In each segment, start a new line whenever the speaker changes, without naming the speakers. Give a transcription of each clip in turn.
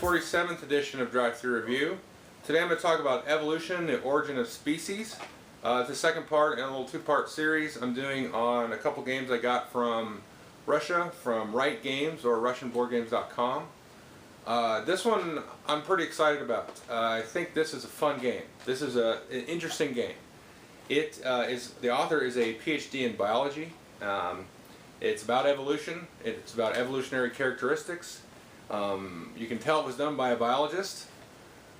47th edition of Drive-Thru Review. Today I'm going to talk about evolution, the origin of species. It's the second part in a little two-part series I'm doing on a couple games I got from Russia, from Right Games or RussianBoardGames.com. This one I'm pretty excited about. I think this is a fun game. This is an interesting game. The author is a PhD in biology. It's about evolution. It's about evolutionary characteristics. You can tell it was done by a biologist.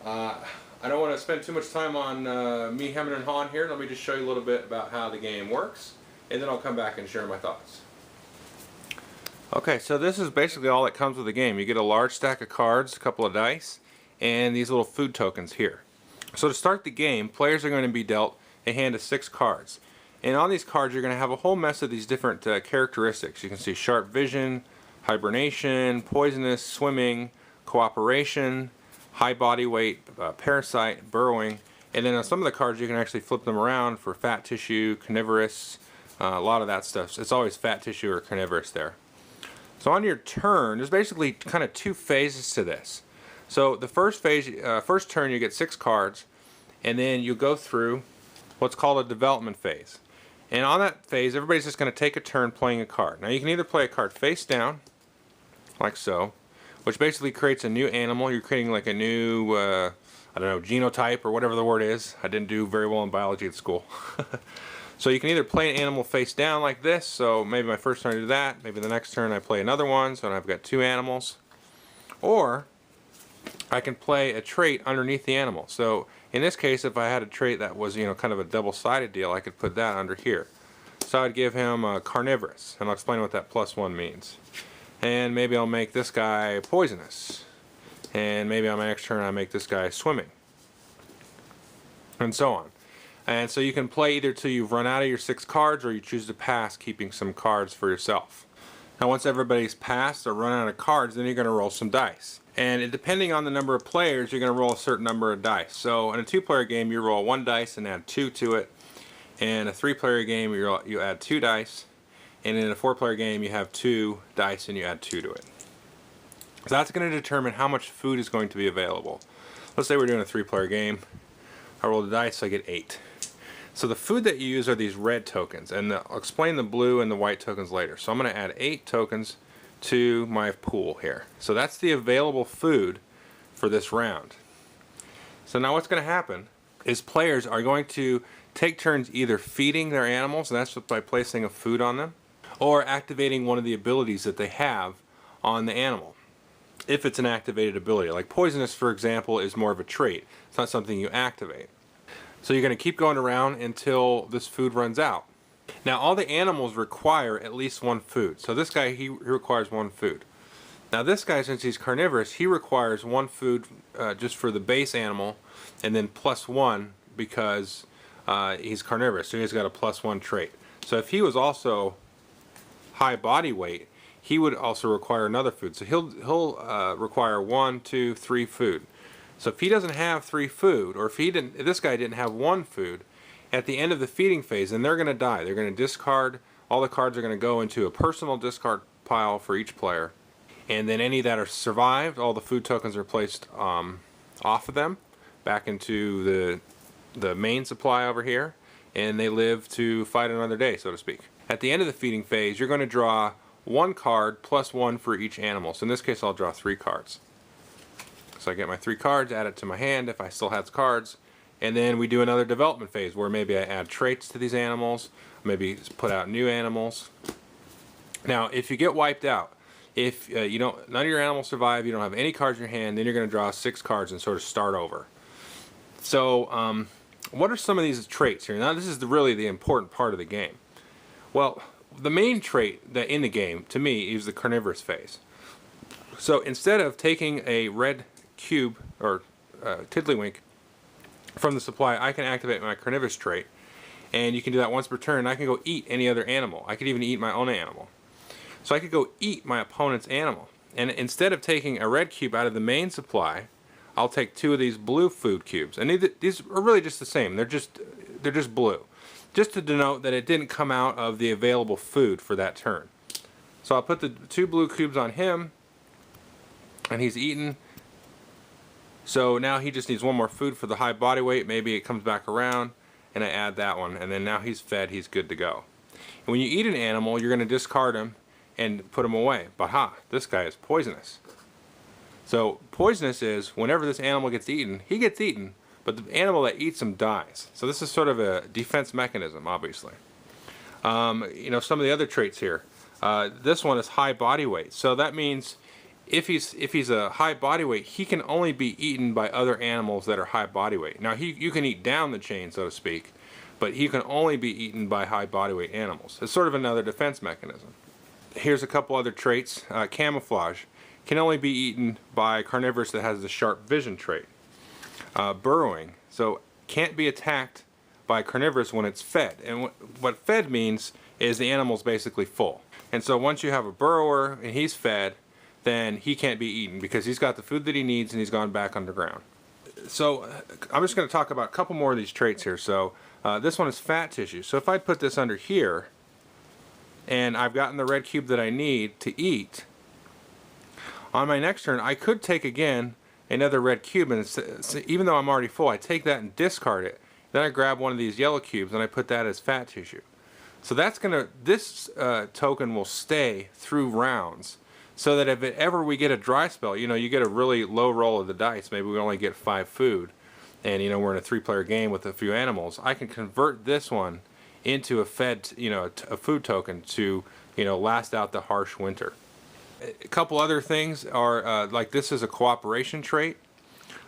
I don't want to spend too much time on me hemming and hawing here. Let me just show you a little bit about how the game works, and then I'll come back and share my thoughts. Okay, so this is basically all that comes with the game. You get a large stack of cards, a couple of dice, and these little food tokens here. So to start the game, players are going to be dealt a hand of 6 cards. And on these cards you're going to have a whole mess of these different characteristics. You can see sharp vision, hibernation, poisonous, swimming, cooperation, high body weight, parasite, burrowing, and then on some of the cards you can actually flip them around for fat tissue, carnivorous, a lot of that stuff. It's always fat tissue or carnivorous there. So on your turn, there's basically kind of 2 phases to this. So the first phase, first turn you get 6 cards, and then you go through what's called a development phase. And on that phase, everybody's just going to take a turn playing a card. Now you can either play a card face down, like so, which basically creates a new animal. You're creating like a new, I don't know, genotype or whatever the word is. I didn't do very well in biology at school. So you can either play an animal face down like this, so maybe my first turn I do that, maybe the next turn I play another one, so I've got 2 animals. Or I can play a trait underneath the animal. So in this case, if I had a trait that was, kind of a double-sided deal, I could put that under here. So I'd give him carnivorous, and I'll explain what that +1 means. And maybe I'll make this guy poisonous. And maybe on my next turn I make this guy swimming. And so on. And so you can play either till you've run out of your 6 cards, or you choose to pass, keeping some cards for yourself. Now once everybody's passed or run out of cards, then you're going to roll some dice. And depending on the number of players, you're going to roll a certain number of dice. So in a 2-player game, you roll 1 dice and add 2 to it. In a 3-player game, you add 2 dice. And in a 4-player game, you have 2 dice and you add 2 to it. So that's going to determine how much food is going to be available. Let's say we're doing a 3-player game. I roll the dice, so I get 8. So the food that you use are these red tokens, and I'll explain the blue and the white tokens later. So I'm going to add 8 tokens to my pool here. So that's the available food for this round. So now what's going to happen is players are going to take turns either feeding their animals, and that's by placing a food on them, or activating one of the abilities that they have on the animal. If it's an activated ability, like poisonous, for example, is more of a trait. It's not something you activate. So you're going to keep going around until this food runs out. Now all the animals require at least 1 food. So this guy, he requires 1 food. Now this guy, since he's carnivorous, he requires 1 food just for the base animal, and then +1 because he's carnivorous, so he's got a +1 trait. So if he was also high body weight, he would also require another food. So he'll require 1, 2, 3 food. So if he doesn't have 3 food, or if this guy didn't have 1 food, at the end of the feeding phase, then they're going to die. They're going to discard. All the cards are going to go into a personal discard pile for each player. And then any that are survived, all the food tokens are placed off of them, back into the main supply over here, and they live to fight another day, so to speak. At the end of the feeding phase, you're going to draw 1 card +1 for each animal. So in this case, I'll draw 3 cards. So I get my 3 cards, add it to my hand if I still have cards, and then we do another development phase where maybe I add traits to these animals, maybe put out new animals. Now if you get wiped out, if none of your animals survive, you don't have any cards in your hand, then you're going to draw 6 cards and sort of start over. So what are some of these traits here? Now this is really the important part of the game. Well, the main trait that in the game, to me, is the carnivorous phase. So instead of taking a red cube or tiddlywink from the supply, I can activate my carnivorous trait, and you can do that once per turn. I can go eat any other animal. I could even eat my own animal. So I could go eat my opponent's animal, and instead of taking a red cube out of the main supply, I'll take 2 of these blue food cubes, and these are really just the same. They're just blue, just to denote that it didn't come out of the available food for that turn. So I'll put the 2 blue cubes on him, and he's eaten So now he just needs one more food for the high body weight. Maybe it comes back around and I add that one, and then now he's fed, he's good to go. And when you eat an animal, you're going to discard him and put him away. But this guy is poisonous. So poisonous is whenever this animal gets eaten, he gets eaten, but the animal that eats him dies. So this is sort of a defense mechanism, obviously. You know, some of the other traits here. This one is high body weight. So that means if he's a high body weight, he can only be eaten by other animals that are high body weight. Now you can eat down the chain, so to speak, but he can only be eaten by high body weight animals. It's sort of another defense mechanism. Here's a couple other traits. Camouflage can only be eaten by carnivorous that has the sharp vision trait. Burrowing, so can't be attacked by carnivorous when it's fed. And what fed means is the animal's basically full. And so once you have a burrower and he's fed, then he can't be eaten because he's got the food that he needs and he's gone back underground. So I'm just going to talk about a couple more of these traits here. So this one is fat tissue. So if I put this under here and I've gotten the red cube that I need to eat, on my next turn I could take again another red cube, and even though I'm already full, I take that and discard it. Then I grab one of these yellow cubes and I put that as fat tissue. So this token will stay through rounds, so that if ever we get a dry spell, you know, you get a really low roll of the dice, maybe we only get 5 food, and you know, we're in a 3-player game with a few animals, I can convert this one into a fed, you know, a food token to, you know, last out the harsh winter. A couple other things are, like this is a cooperation trait.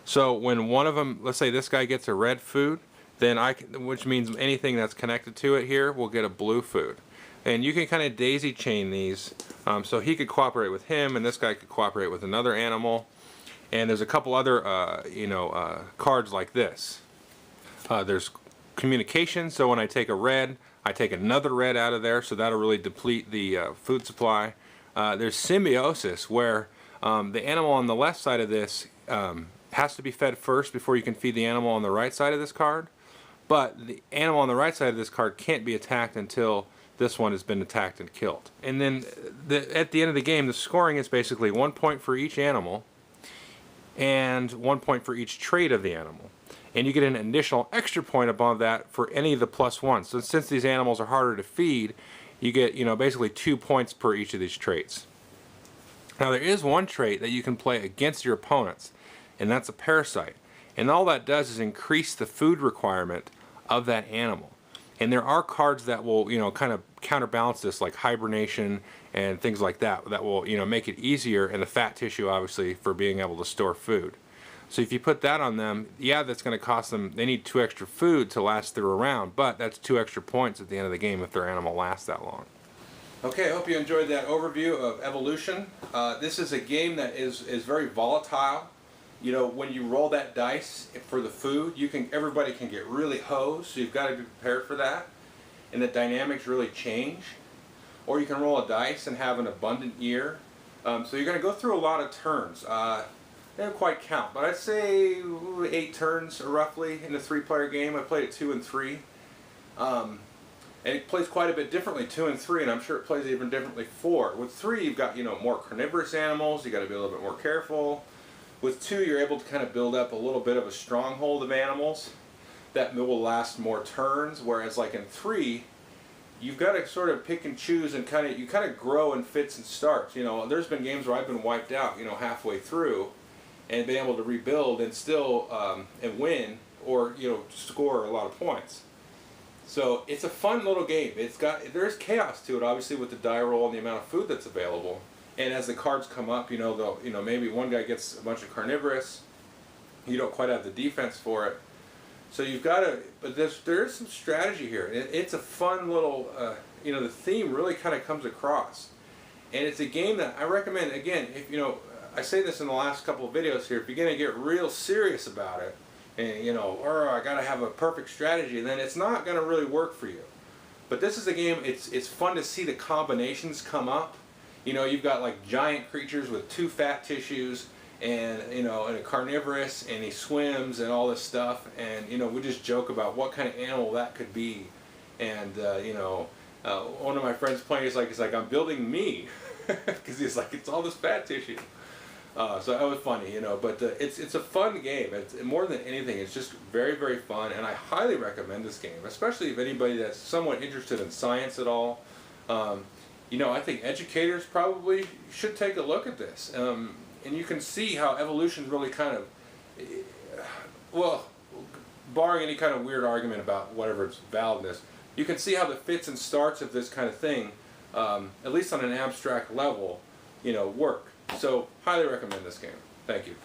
So when one of them, let's say this guy gets a red food, then which means anything that's connected to it here will get a blue food. And you can kind of daisy chain these, so he could cooperate with him and this guy could cooperate with another animal. And there's a couple other cards like this. There's communication, so when I take a red, I take another red out of there, so that'll really deplete the food supply. There's symbiosis, where the animal on the left side of this has to be fed first before you can feed the animal on the right side of this card. But the animal on the right side of this card can't be attacked until this one has been attacked and killed. And then at the end of the game, the scoring is basically 1 point for each animal and 1 point for each trait of the animal. And you get an additional extra point above that for any of the +1s. So since these animals are harder to feed, you get, you know, basically 2 points per each of these traits. Now there is one trait that you can play against your opponents, and that's a parasite. And all that does is increase the food requirement of that animal. And there are cards that will, you know, kind of counterbalance this, like hibernation and things like that, that will, you know, make it easier, and the fat tissue obviously for being able to store food. So if you put that on them, yeah, that's going to cost them, they need 2 extra food to last through a round, but that's 2 extra points at the end of the game if their animal lasts that long. Okay, I hope you enjoyed that overview of Evolution. This is a game that is very volatile. You know, when you roll that dice for the food, everybody can get really hosed, so you've got to be prepared for that. And the dynamics really change. Or you can roll a dice and have an abundant year. So you're going to go through a lot of turns. They don't quite count, but I'd say 8 turns roughly in a 3-player game. I played it 2 and 3. And it plays quite a bit differently 2 and 3, and I'm sure it plays even differently 4. With 3, you've got, you know, more carnivorous animals. You got to be a little bit more careful. With 2, you're able to kind of build up a little bit of a stronghold of animals that will last more turns, whereas like in 3, you've got to sort of pick and choose and you kind of grow in fits and starts. You know, there's been games where I've been wiped out, you know, halfway through, and been able to rebuild and still and win, or, you know, score a lot of points. So it's a fun little game. There's chaos to it, obviously, with the die roll and the amount of food that's available. And as the cards come up, you know, maybe one guy gets a bunch of carnivorous. You don't quite have the defense for it. So you've got to, but there is some strategy here. It's a fun little, you know, the theme really kind of comes across. And it's a game that I recommend, again, if, you know, I say this in the last couple of videos here, if you're going to get real serious about it, and, you know, or I got to have a perfect strategy, then it's not going to really work for you. But this is a game, it's fun to see the combinations come up. You know, you've got like giant creatures with 2 fat tissues, and, you know, and a carnivorous, and he swims and all this stuff, and, you know, we just joke about what kind of animal that could be. And you know, one of my friends playing is like I'm building me, because he's like, it's all this fat tissue. So that was funny, you know. But it's a fun game. It's more than anything. It's just very, very fun, and I highly recommend this game, especially if anybody that's somewhat interested in science at all. You know, I think educators probably should take a look at this, and you can see how evolution really kind of, well, barring any kind of weird argument about whatever its validness, you can see how the fits and starts of this kind of thing, at least on an abstract level, you know, work. So, highly recommend this game. Thank you.